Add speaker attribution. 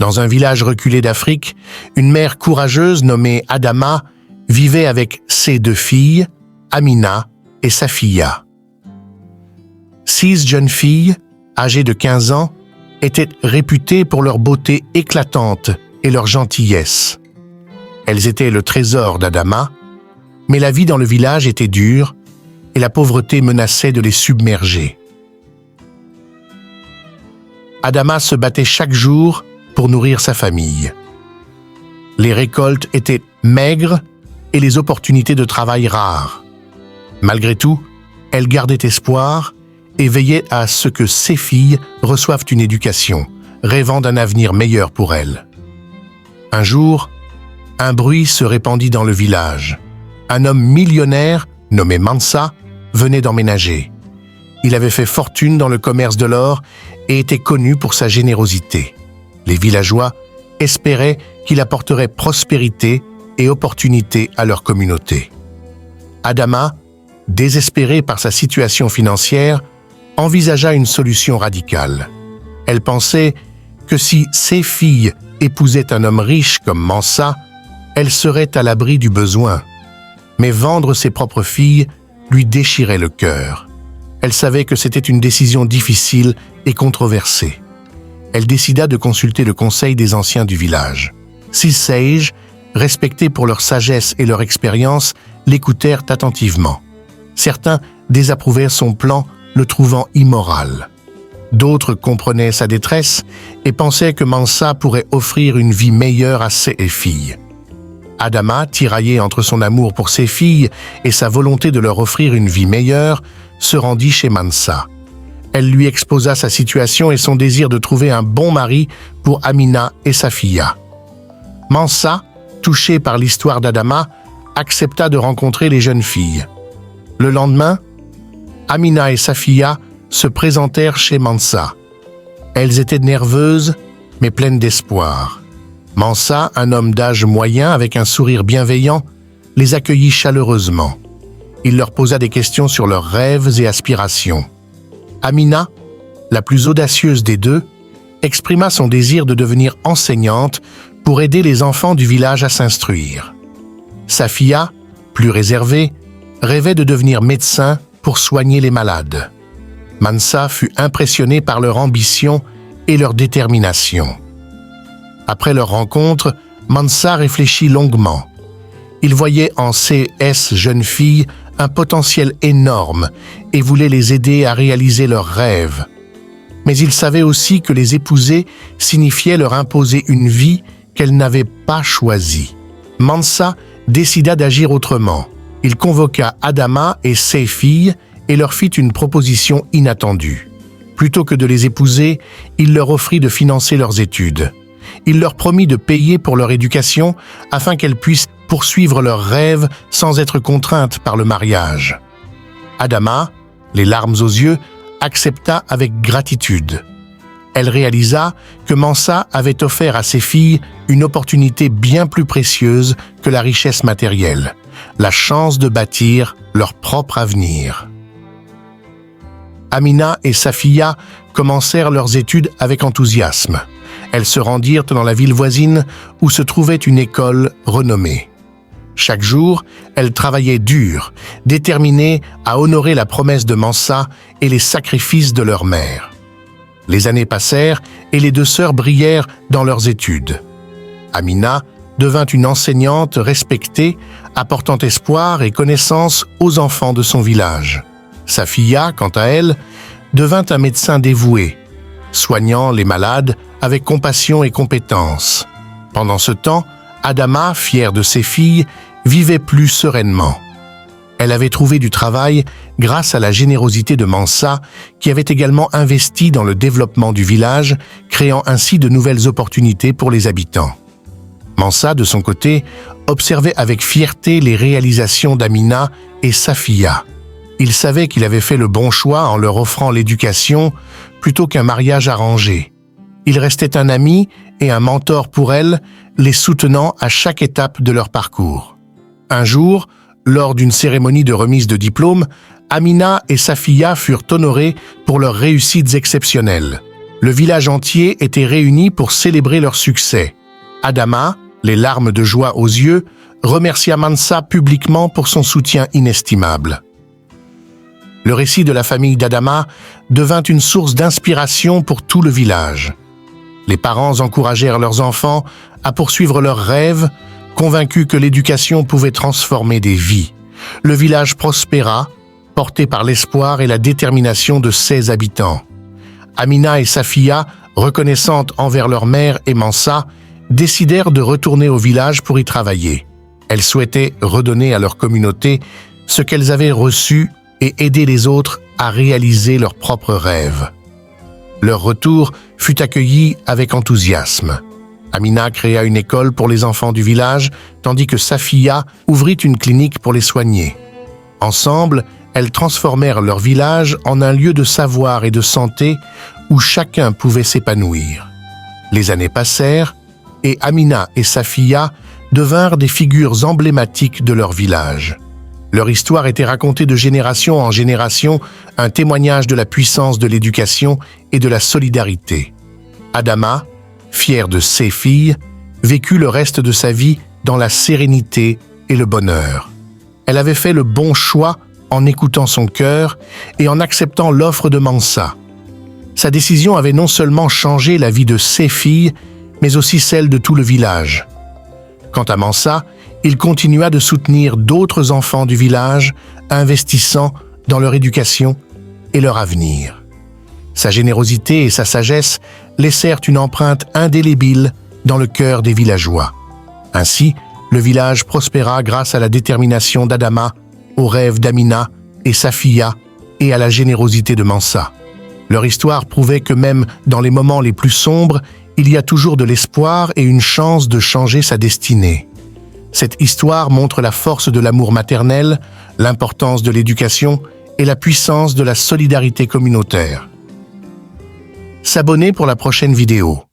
Speaker 1: Dans un village reculé d'Afrique, une mère courageuse nommée Adama vivait avec ses 2 filles, Amina et Safiya. 6 jeunes filles, âgées de 15 ans, étaient réputées pour leur beauté éclatante et leur gentillesse. Elles étaient le trésor d'Adama, mais la vie dans le village était dure et la pauvreté menaçait de les submerger. Adama se battait chaque jour pour nourrir sa famille. Les récoltes étaient maigres et les opportunités de travail rares. Malgré tout, elle gardait espoir et veillait à ce que ses filles reçoivent une éducation, rêvant d'un avenir meilleur pour elles. Un jour, un bruit se répandit dans le village. Un homme millionnaire, nommé Mansa, venait d'emménager. Il avait fait fortune dans le commerce de l'or et était connu pour sa générosité. Les villageois espéraient qu'il apporterait prospérité et opportunité à leur communauté. Adama, désespérée par sa situation financière, envisagea une solution radicale. Elle pensait que si ses filles épousaient un homme riche comme Mansa, elle serait à l'abri du besoin. Mais vendre ses propres filles lui déchirait le cœur. Elle savait que c'était une décision difficile et controversée. Elle décida de consulter le conseil des anciens du village. 6 sages, respectés pour leur sagesse et leur expérience, l'écoutèrent attentivement. Certains désapprouvèrent son plan, le trouvant immoral. D'autres comprenaient sa détresse et pensaient que Mansa pourrait offrir une vie meilleure à ses filles. Adama, tiraillée entre son amour pour ses filles et sa volonté de leur offrir une vie meilleure, se rendit chez Mansa. Elle lui exposa sa situation et son désir de trouver un bon mari pour Amina et Safiya. Mansa, touché par l'histoire d'Adama, accepta de rencontrer les jeunes filles. Le lendemain, Amina et Safiya se présentèrent chez Mansa. Elles étaient nerveuses, mais pleines d'espoir. Mansa, un homme d'âge moyen avec un sourire bienveillant, les accueillit chaleureusement. Il leur posa des questions sur leurs rêves et aspirations. Amina, la plus audacieuse des 2, exprima son désir de devenir enseignante pour aider les enfants du village à s'instruire. Safiya, plus réservée, rêvait de devenir médecin pour soigner les malades. Mansa fut impressionné par leur ambition et leur détermination. Après leur rencontre, Mansa réfléchit longuement. Il voyait en ces jeunes filles un potentiel énorme et voulait les aider à réaliser leurs rêves. Mais il savait aussi que les épouser signifiait leur imposer une vie qu'elles n'avaient pas choisie. Mansa décida d'agir autrement. Il convoqua Adama et ses filles et leur fit une proposition inattendue. Plutôt que de les épouser, il leur offrit de financer leurs études. Il leur promit de payer pour leur éducation afin qu'elles puissent poursuivre leurs rêves sans être contraintes par le mariage. Adama, les larmes aux yeux, accepta avec gratitude. Elle réalisa que Mansa avait offert à ses filles une opportunité bien plus précieuse que la richesse matérielle, la chance de bâtir leur propre avenir. Amina et Safiya commencèrent leurs études avec enthousiasme. Elles se rendirent dans la ville voisine où se trouvait une école renommée. Chaque jour, elles travaillaient dur, déterminées à honorer la promesse de Mansa et les sacrifices de leur mère. Les années passèrent et les 2 sœurs brillèrent dans leurs études. Amina devint une enseignante respectée, apportant espoir et connaissance aux enfants de son village. Safiya, quant à elle, devint un médecin dévoué, soignant les malades avec compassion et compétence. Pendant ce temps, Adama, fière de ses filles, vivait plus sereinement. Elle avait trouvé du travail grâce à la générosité de Mansa, qui avait également investi dans le développement du village, créant ainsi de nouvelles opportunités pour les habitants. Mansa, de son côté, observait avec fierté les réalisations d'Amina et Safiya. Il savait qu'il avait fait le bon choix en leur offrant l'éducation plutôt qu'un mariage arrangé. Il restait un ami et un mentor pour elles, les soutenant à chaque étape de leur parcours. Un jour, lors d'une cérémonie de remise de diplôme, Amina et Safiya furent honorées pour leurs réussites exceptionnelles. Le village entier était réuni pour célébrer leur succès. Adama, les larmes de joie aux yeux, remercia Mansa publiquement pour son soutien inestimable. Le récit de la famille d'Adama devint une source d'inspiration pour tout le village. Les parents encouragèrent leurs enfants à poursuivre leurs rêves, convaincus que l'éducation pouvait transformer des vies. Le village prospéra, porté par l'espoir et la détermination de ses habitants. Amina et Safia, reconnaissantes envers leur mère et Mansa, décidèrent de retourner au village pour y travailler. Elles souhaitaient redonner à leur communauté ce qu'elles avaient reçu et aider les autres à réaliser leurs propres rêves. Leur retour fut accueilli avec enthousiasme. Amina créa une école pour les enfants du village, tandis que Safia ouvrit une clinique pour les soigner. Ensemble, elles transformèrent leur village en un lieu de savoir et de santé où chacun pouvait s'épanouir. Les années passèrent et Amina et Safia devinrent des figures emblématiques de leur village. Leur histoire était racontée de génération en génération, un témoignage de la puissance de l'éducation et de la solidarité. Adama, fière de ses filles, vécut le reste de sa vie dans la sérénité et le bonheur. Elle avait fait le bon choix en écoutant son cœur et en acceptant l'offre de Mansa. Sa décision avait non seulement changé la vie de ses filles, mais aussi celle de tout le village. Quant à Mansa, il continua de soutenir d'autres enfants du village, investissant dans leur éducation et leur avenir. Sa générosité et sa sagesse laissèrent une empreinte indélébile dans le cœur des villageois. Ainsi, le village prospéra grâce à la détermination d'Adama, aux rêves d'Amina et Safia et à la générosité de Mansa. Leur histoire prouvait que même dans les moments les plus sombres, il y a toujours de l'espoir et une chance de changer sa destinée. Cette histoire montre la force de l'amour maternel, l'importance de l'éducation et la puissance de la solidarité communautaire. S'abonner pour la prochaine vidéo.